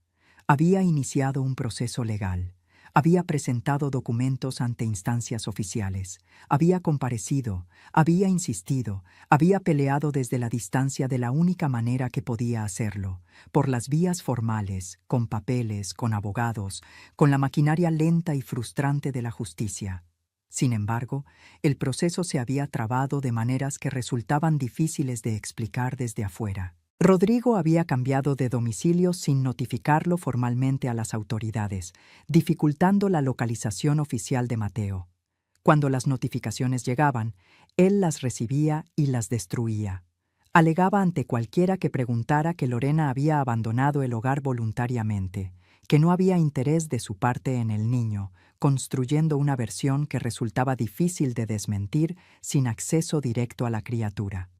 Había iniciado un proceso legal. Había presentado documentos ante instancias oficiales, había comparecido, había insistido, había peleado desde la distancia de la única manera que podía hacerlo, por las vías formales, con papeles, con abogados, con la maquinaria lenta y frustrante de la justicia. Sin embargo, el proceso se había trabado de maneras que resultaban difíciles de explicar desde afuera. Rodrigo había cambiado de domicilio sin notificarlo formalmente a las autoridades, dificultando la localización oficial de Mateo. Cuando las notificaciones llegaban, él las recibía y las destruía. Alegaba ante cualquiera que preguntara que Lorena había abandonado el hogar voluntariamente, que no había interés de su parte en el niño, construyendo una versión que resultaba difícil de desmentir sin acceso directo a la criatura.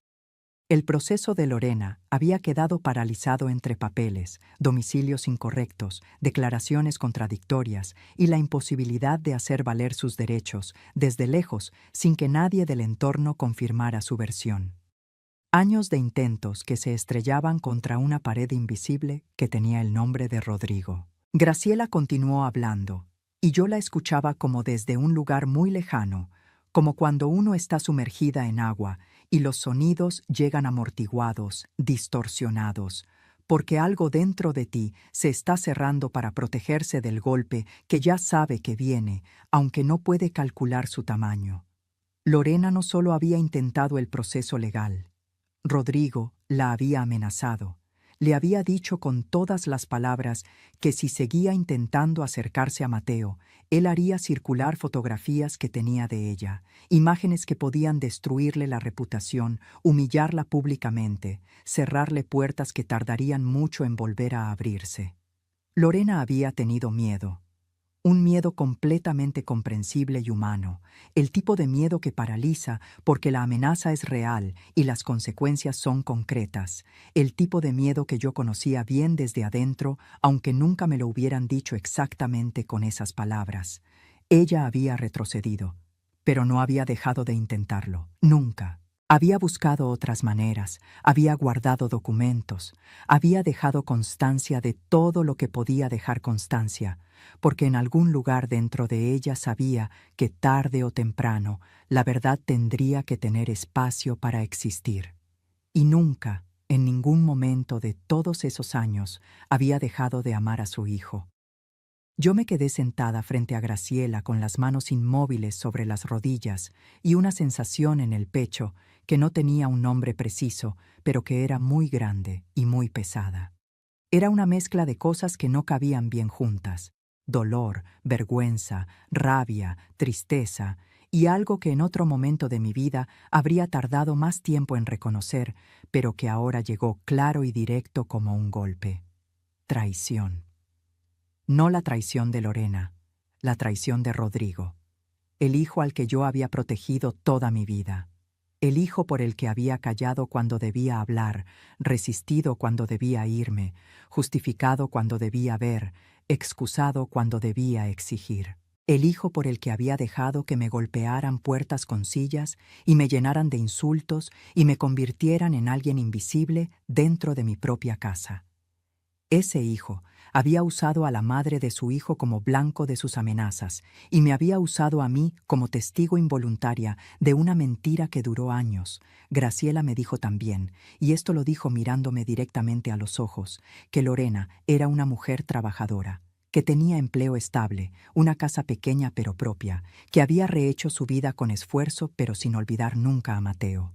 El proceso de Lorena había quedado paralizado entre papeles, domicilios incorrectos, declaraciones contradictorias y la imposibilidad de hacer valer sus derechos desde lejos sin que nadie del entorno confirmara su versión. Años de intentos que se estrellaban contra una pared invisible que tenía el nombre de Rodrigo. Graciela continuó hablando, y yo la escuchaba como desde un lugar muy lejano, como cuando uno está sumergida en agua y los sonidos llegan amortiguados, distorsionados, porque algo dentro de ti se está cerrando para protegerse del golpe que ya sabe que viene, aunque no puede calcular su tamaño. Lorena no solo había intentado el proceso legal. Rodrigo la había amenazado. Le había dicho con todas las palabras que si seguía intentando acercarse a Mateo, él haría circular fotografías que tenía de ella, imágenes que podían destruirle la reputación, humillarla públicamente, cerrarle puertas que tardarían mucho en volver a abrirse. Lorena había tenido miedo. Un miedo completamente comprensible y humano, el tipo de miedo que paraliza porque la amenaza es real y las consecuencias son concretas, el tipo de miedo que yo conocía bien desde adentro, aunque nunca me lo hubieran dicho exactamente con esas palabras. Ella había retrocedido, pero no había dejado de intentarlo, nunca. Había buscado otras maneras, había guardado documentos, había dejado constancia de todo lo que podía dejar constancia, porque en algún lugar dentro de ella sabía que tarde o temprano la verdad tendría que tener espacio para existir. Y nunca, en ningún momento de todos esos años, había dejado de amar a su hijo. Yo me quedé sentada frente a Graciela con las manos inmóviles sobre las rodillas y una sensación en el pecho que no tenía un nombre preciso, pero que era muy grande y muy pesada. Era una mezcla de cosas que no cabían bien juntas: dolor, vergüenza, rabia, tristeza y algo que en otro momento de mi vida habría tardado más tiempo en reconocer, pero que ahora llegó claro y directo como un golpe: traición. No la traición de Lorena, la traición de Rodrigo, el hijo al que yo había protegido toda mi vida. el hijo por el que había callado cuando debía hablar, resistido cuando debía irme, justificado cuando debía ver, excusado cuando debía exigir. El hijo por el que había dejado que me golpearan puertas con sillas y me llenaran de insultos y me convirtieran en alguien invisible dentro de mi propia casa. Ese hijo había usado a la madre de su hijo como blanco de sus amenazas y me había usado a mí como testigo involuntaria de una mentira que duró años. Graciela me dijo también, y esto lo dijo mirándome directamente a los ojos, que Lorena era una mujer trabajadora, que tenía empleo estable, una casa pequeña pero propia, que había rehecho su vida con esfuerzo pero sin olvidar nunca a Mateo.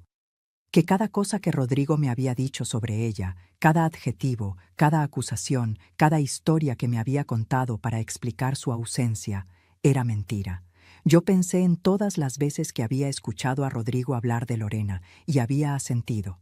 Que cada cosa que Rodrigo me había dicho sobre ella, cada adjetivo, cada acusación, cada historia que me había contado para explicar su ausencia, era mentira. Yo pensé en todas las veces que había escuchado a Rodrigo hablar de Lorena y había asentido.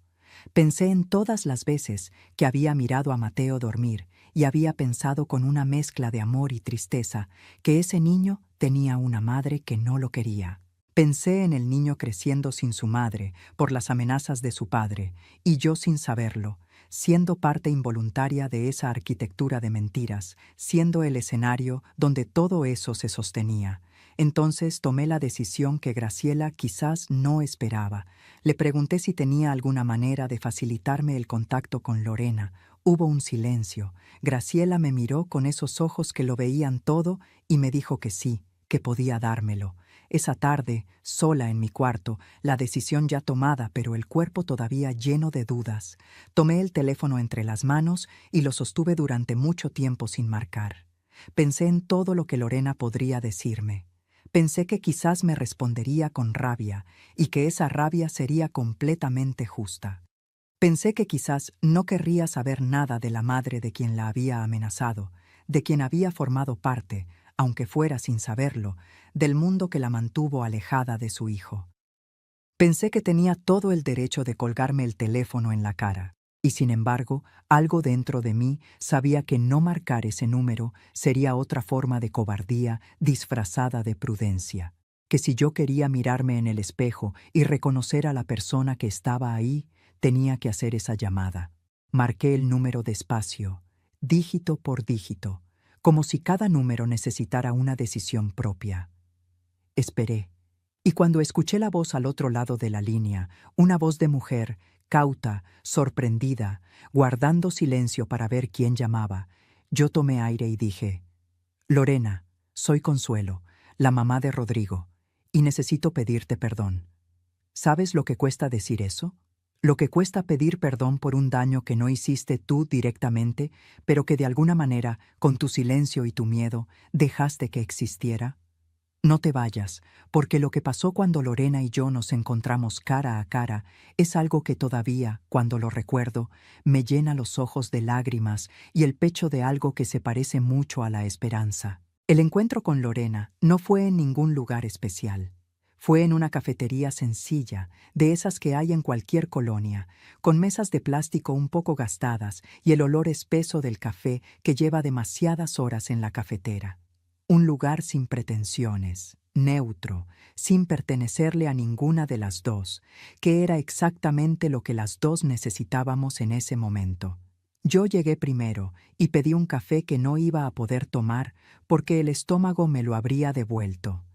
Pensé en todas las veces que había mirado a Mateo dormir y había pensado con una mezcla de amor y tristeza que ese niño tenía una madre que no lo quería. Pensé en el niño creciendo sin su madre por las amenazas de su padre, y yo sin saberlo, siendo parte involuntaria de esa arquitectura de mentiras, siendo el escenario donde todo eso se sostenía. Entonces tomé la decisión que Graciela quizás no esperaba. Le pregunté si tenía alguna manera de facilitarme el contacto con Lorena. Hubo un silencio. Graciela me miró con esos ojos que lo veían todo y me dijo que sí, que podía dármelo. Esa tarde, sola en mi cuarto, la decisión ya tomada, pero el cuerpo todavía lleno de dudas, tomé el teléfono entre las manos y lo sostuve durante mucho tiempo sin marcar. Pensé en todo lo que Lorena podría decirme. Pensé que quizás me respondería con rabia y que esa rabia sería completamente justa. Pensé que quizás no querría saber nada de la madre de quien la había amenazado, de quien había formado parte, aunque fuera sin saberlo, del mundo que la mantuvo alejada de su hijo. Pensé que tenía todo el derecho de colgarme el teléfono en la cara, y sin embargo, algo dentro de mí sabía que no marcar ese número sería otra forma de cobardía disfrazada de prudencia, que si yo quería mirarme en el espejo y reconocer a la persona que estaba ahí, tenía que hacer esa llamada. Marqué el número despacio, dígito por dígito, como si cada número necesitara una decisión propia. Esperé, y cuando escuché la voz al otro lado de la línea, una voz de mujer, cauta, sorprendida, guardando silencio para ver quién llamaba, yo tomé aire y dije: «Lorena, soy Consuelo, la mamá de Rodrigo, y necesito pedirte perdón». ¿Sabes lo que cuesta decir eso? Lo que cuesta pedir perdón por un daño que no hiciste tú directamente, pero que de alguna manera, con tu silencio y tu miedo, dejaste que existiera. No te vayas, porque lo que pasó cuando Lorena y yo nos encontramos cara a cara es algo que todavía, cuando lo recuerdo, me llena los ojos de lágrimas y el pecho de algo que se parece mucho a la esperanza. El encuentro con Lorena no fue en ningún lugar especial. Fue en una cafetería sencilla, de esas que hay en cualquier colonia, con mesas de plástico un poco gastadas y el olor espeso del café que lleva demasiadas horas en la cafetera. Un lugar sin pretensiones, neutro, sin pertenecerle a ninguna de las dos, que era exactamente lo que las dos necesitábamos en ese momento. Yo llegué primero y pedí un café que no iba a poder tomar porque el estómago me lo habría devuelto.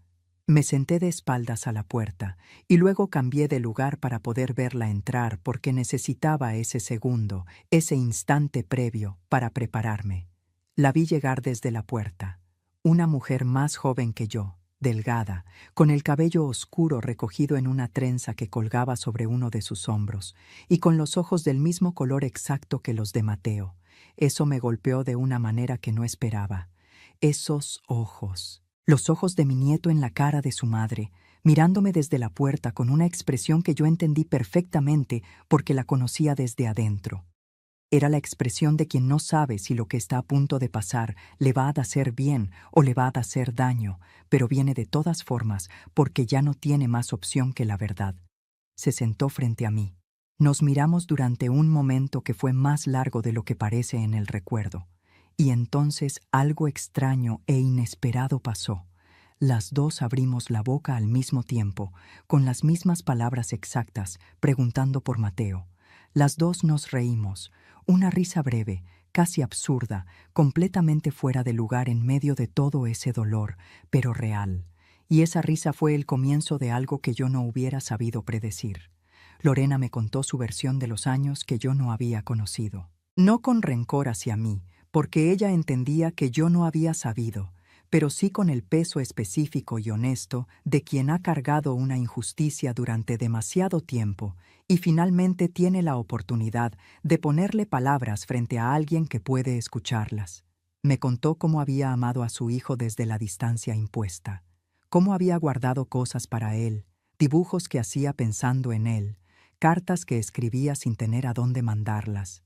Me senté de espaldas a la puerta y luego cambié de lugar para poder verla entrar porque necesitaba ese segundo, ese instante previo para prepararme. La vi llegar desde la puerta. Una mujer más joven que yo, delgada, con el cabello oscuro recogido en una trenza que colgaba sobre uno de sus hombros, y con los ojos del mismo color exacto que los de Mateo. Eso me golpeó de una manera que no esperaba. Esos ojos, los ojos de mi nieto en la cara de su madre, mirándome desde la puerta con una expresión que yo entendí perfectamente porque la conocía desde adentro. Era la expresión de quien no sabe si lo que está a punto de pasar le va a hacer bien o le va a hacer daño, pero viene de todas formas porque ya no tiene más opción que la verdad. Se sentó frente a mí. Nos miramos durante un momento que fue más largo de lo que parece en el recuerdo. Y entonces algo extraño e inesperado pasó. Las dos abrimos la boca al mismo tiempo, con las mismas palabras exactas, preguntando por Mateo. Las dos nos reímos, una risa breve, casi absurda, completamente fuera de lugar en medio de todo ese dolor, pero real. Y esa risa fue el comienzo de algo que yo no hubiera sabido predecir. Lorena me contó su versión de los años que yo no había conocido. No con rencor hacia mí, porque ella entendía que yo no había sabido, pero sí con el peso específico y honesto de quien ha cargado una injusticia durante demasiado tiempo y finalmente tiene la oportunidad de ponerle palabras frente a alguien que puede escucharlas. Me contó cómo había amado a su hijo desde la distancia impuesta, cómo había guardado cosas para él, dibujos que hacía pensando en él, cartas que escribía sin tener a dónde mandarlas,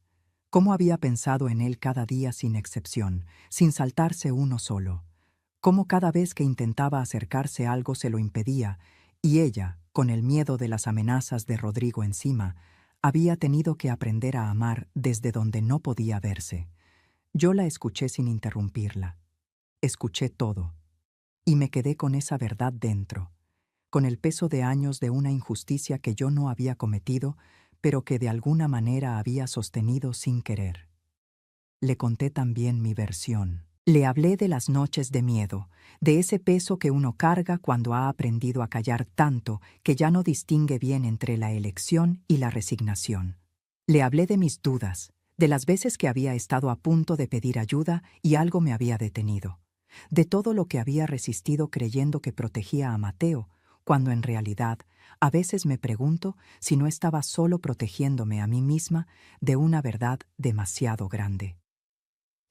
cómo había pensado en él cada día sin excepción, sin saltarse uno solo, cómo cada vez que intentaba acercarse algo se lo impedía, y ella, con el miedo de las amenazas de Rodrigo encima, había tenido que aprender a amar desde donde no podía verse. Yo la escuché sin interrumpirla. Escuché todo. Y me quedé con esa verdad dentro, con el peso de años de una injusticia que yo no había cometido, pero que de alguna manera había sostenido sin querer. Le conté también mi versión. Le hablé de las noches de miedo, de ese peso que uno carga cuando ha aprendido a callar tanto que ya no distingue bien entre la elección y la resignación. Le hablé de mis dudas, de las veces que había estado a punto de pedir ayuda y algo me había detenido, de todo lo que había resistido creyendo que protegía a Mateo, cuando en realidad a veces me pregunto si no estaba solo protegiéndome a mí misma de una verdad demasiado grande.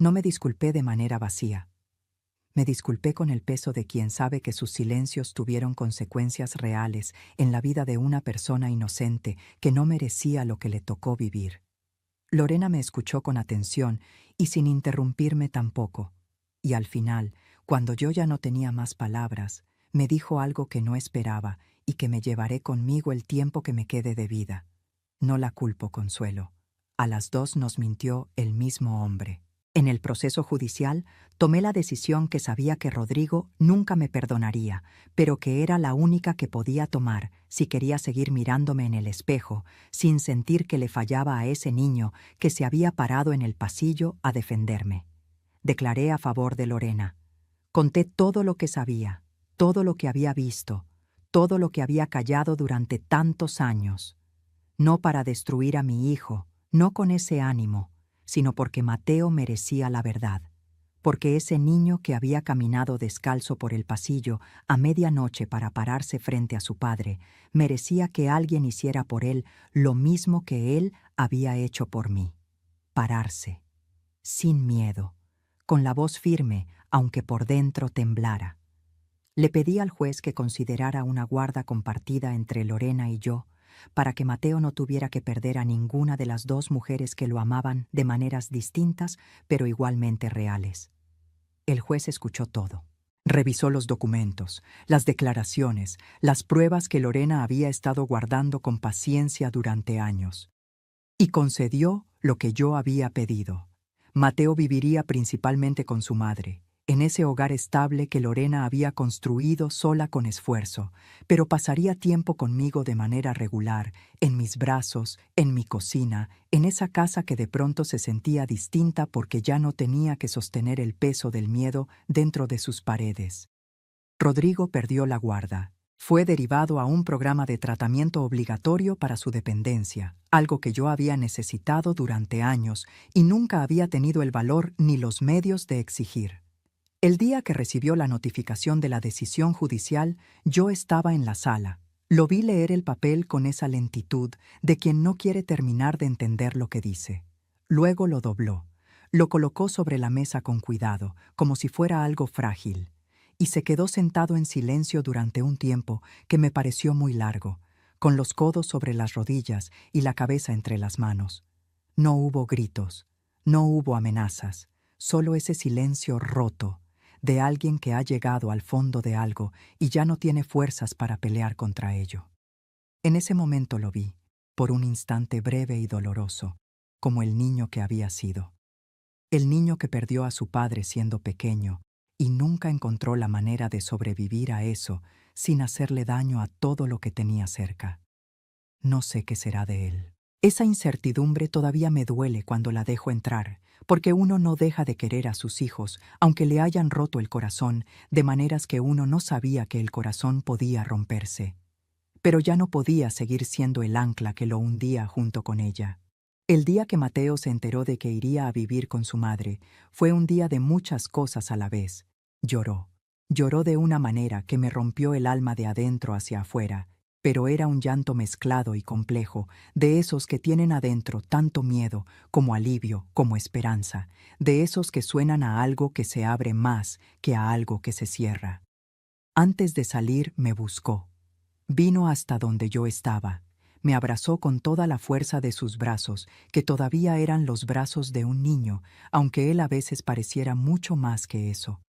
No me disculpé de manera vacía. Me disculpé con el peso de quien sabe que sus silencios tuvieron consecuencias reales en la vida de una persona inocente que no merecía lo que le tocó vivir. Lorena me escuchó con atención y sin interrumpirme tampoco. Y al final, cuando yo ya no tenía más palabras, me dijo algo que no esperaba y que me llevaré conmigo el tiempo que me quede de vida. No la culpo, Consuelo. A las dos nos mintió el mismo hombre. En el proceso judicial, tomé la decisión que sabía que Rodrigo nunca me perdonaría, pero que era la única que podía tomar si quería seguir mirándome en el espejo, sin sentir que le fallaba a ese niño que se había parado en el pasillo a defenderme. Declaré a favor de Lorena. Conté todo lo que sabía, todo lo que había visto, todo lo que había callado durante tantos años. No para destruir a mi hijo, no con ese ánimo, sino porque Mateo merecía la verdad, porque ese niño que había caminado descalzo por el pasillo a medianoche para pararse frente a su padre, merecía que alguien hiciera por él lo mismo que él había hecho por mí. Pararse, sin miedo, con la voz firme, aunque por dentro temblara. Le pedí al juez que considerara una guarda compartida entre Lorena y yo, para que Mateo no tuviera que perder a ninguna de las dos mujeres que lo amaban de maneras distintas, pero igualmente reales. El juez escuchó todo. Revisó los documentos, las declaraciones, las pruebas que Lorena había estado guardando con paciencia durante años. Y concedió lo que yo había pedido. Mateo viviría principalmente con su madre, en ese hogar estable que Lorena había construido sola con esfuerzo, pero pasaría tiempo conmigo de manera regular, en mis brazos, en mi cocina, en esa casa que de pronto se sentía distinta porque ya no tenía que sostener el peso del miedo dentro de sus paredes. Rodrigo perdió la guarda. Fue derivado a un programa de tratamiento obligatorio para su dependencia, algo que yo había necesitado durante años y nunca había tenido el valor ni los medios de exigir. El día que recibió la notificación de la decisión judicial, yo estaba en la sala. Lo vi leer el papel con esa lentitud de quien no quiere terminar de entender lo que dice. Luego lo dobló. Lo colocó sobre la mesa con cuidado, como si fuera algo frágil, y se quedó sentado en silencio durante un tiempo que me pareció muy largo, con los codos sobre las rodillas y la cabeza entre las manos. No hubo gritos, no hubo amenazas, solo ese silencio roto de alguien que ha llegado al fondo de algo y ya no tiene fuerzas para pelear contra ello. En ese momento lo vi, por un instante breve y doloroso, como el niño que había sido. El niño que perdió a su padre siendo pequeño y nunca encontró la manera de sobrevivir a eso sin hacerle daño a todo lo que tenía cerca. No sé qué será de él. Esa incertidumbre todavía me duele cuando la dejo entrar, porque uno no deja de querer a sus hijos, aunque le hayan roto el corazón, de maneras que uno no sabía que el corazón podía romperse. Pero ya no podía seguir siendo el ancla que lo hundía junto con ella. El día que Mateo se enteró de que iría a vivir con su madre, fue un día de muchas cosas a la vez. Lloró. Lloró de una manera que me rompió el alma de adentro hacia afuera, pero era un llanto mezclado y complejo, de esos que tienen adentro tanto miedo, como alivio, como esperanza, de esos que suenan a algo que se abre más que a algo que se cierra. Antes de salir me buscó. Vino hasta donde yo estaba. Me abrazó con toda la fuerza de sus brazos, que todavía eran los brazos de un niño, aunque él a veces pareciera mucho más que eso.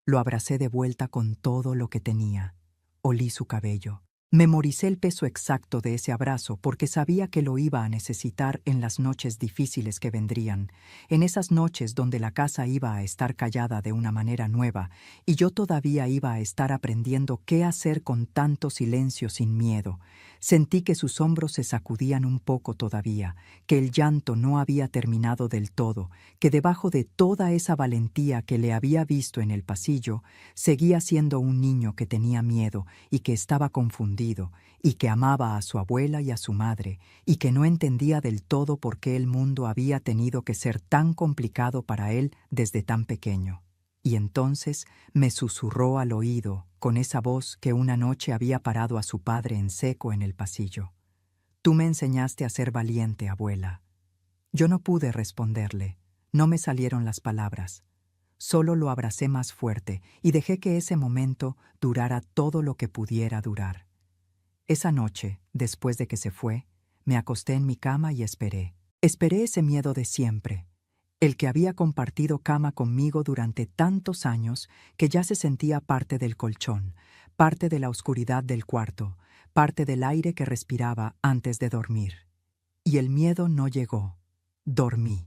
Lo abracé de vuelta con todo lo que tenía. Olí su cabello. Memoricé el peso exacto de ese abrazo porque sabía que lo iba a necesitar en las noches difíciles que vendrían, en esas noches donde la casa iba a estar callada de una manera nueva y yo todavía iba a estar aprendiendo qué hacer con tanto silencio sin miedo. Sentí que sus hombros se sacudían un poco todavía, que el llanto no había terminado del todo, que debajo de toda esa valentía que le había visto en el pasillo, seguía siendo un niño que tenía miedo y que estaba confundido, y que amaba a su abuela y a su madre, y que no entendía del todo por qué el mundo había tenido que ser tan complicado para él desde tan pequeño. Y entonces me susurró al oído, con esa voz que una noche había parado a su padre en seco en el pasillo. «Tú me enseñaste a ser valiente, abuela». Yo no pude responderle, no me salieron las palabras. Solo lo abracé más fuerte y dejé que ese momento durara todo lo que pudiera durar. Esa noche, después de que se fue, me acosté en mi cama y esperé. Esperé ese miedo de siempre, el que había compartido cama conmigo durante tantos años que ya se sentía parte del colchón, parte de la oscuridad del cuarto, parte del aire que respiraba antes de dormir. Y el miedo no llegó. Dormí.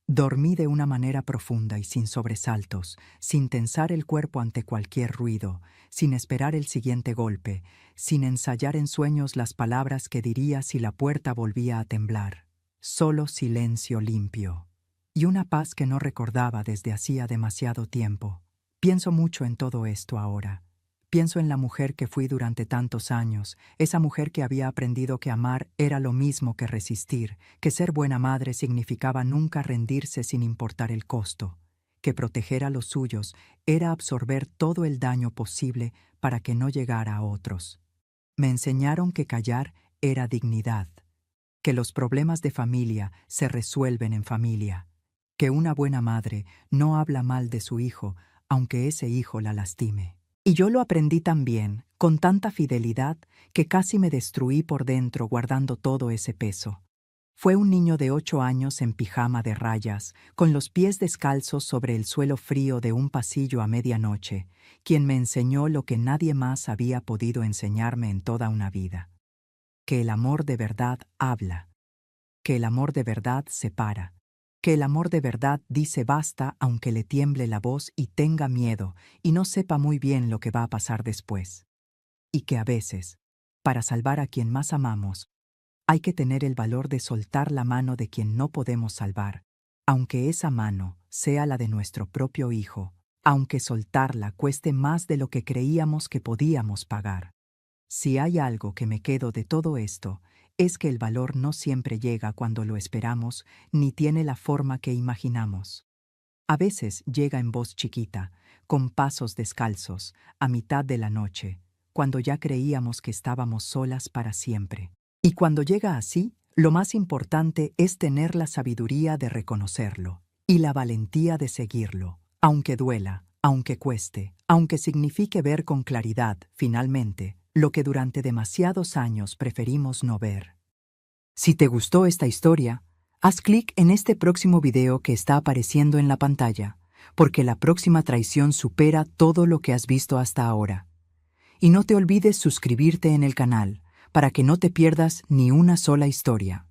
Dormí de una manera profunda y sin sobresaltos, sin tensar el cuerpo ante cualquier ruido, sin esperar el siguiente golpe, sin ensayar en sueños las palabras que diría si la puerta volvía a temblar. Solo silencio limpio. Y una paz que no recordaba desde hacía demasiado tiempo. Pienso mucho en todo esto ahora. Pienso en la mujer que fui durante tantos años, esa mujer que había aprendido que amar era lo mismo que resistir, que ser buena madre significaba nunca rendirse sin importar el costo, que proteger a los suyos era absorber todo el daño posible para que no llegara a otros. Me enseñaron que callar era dignidad, que los problemas de familia se resuelven en familia, que una buena madre no habla mal de su hijo, aunque ese hijo la lastime. Y yo lo aprendí también, con tanta fidelidad, que casi me destruí por dentro guardando todo ese peso. Fue un niño de 8 años en pijama de rayas, con los pies descalzos sobre el suelo frío de un pasillo a medianoche, quien me enseñó lo que nadie más había podido enseñarme en toda una vida. Que el amor de verdad habla, que el amor de verdad separa, que el amor de verdad dice basta aunque le tiemble la voz y tenga miedo y no sepa muy bien lo que va a pasar después. Y que a veces, para salvar a quien más amamos, hay que tener el valor de soltar la mano de quien no podemos salvar, aunque esa mano sea la de nuestro propio hijo, aunque soltarla cueste más de lo que creíamos que podíamos pagar. Si hay algo que me quedo de todo esto, es que el valor no siempre llega cuando lo esperamos ni tiene la forma que imaginamos. A veces llega en voz chiquita, con pasos descalzos, a mitad de la noche, cuando ya creíamos que estábamos solas para siempre. Y cuando llega así, lo más importante es tener la sabiduría de reconocerlo y la valentía de seguirlo, aunque duela, aunque cueste, aunque signifique ver con claridad, finalmente, lo que durante demasiados años preferimos no ver. Si te gustó esta historia, haz clic en este próximo video que está apareciendo en la pantalla, porque la próxima traición supera todo lo que has visto hasta ahora. Y no te olvides suscribirte en el canal, para que no te pierdas ni una sola historia.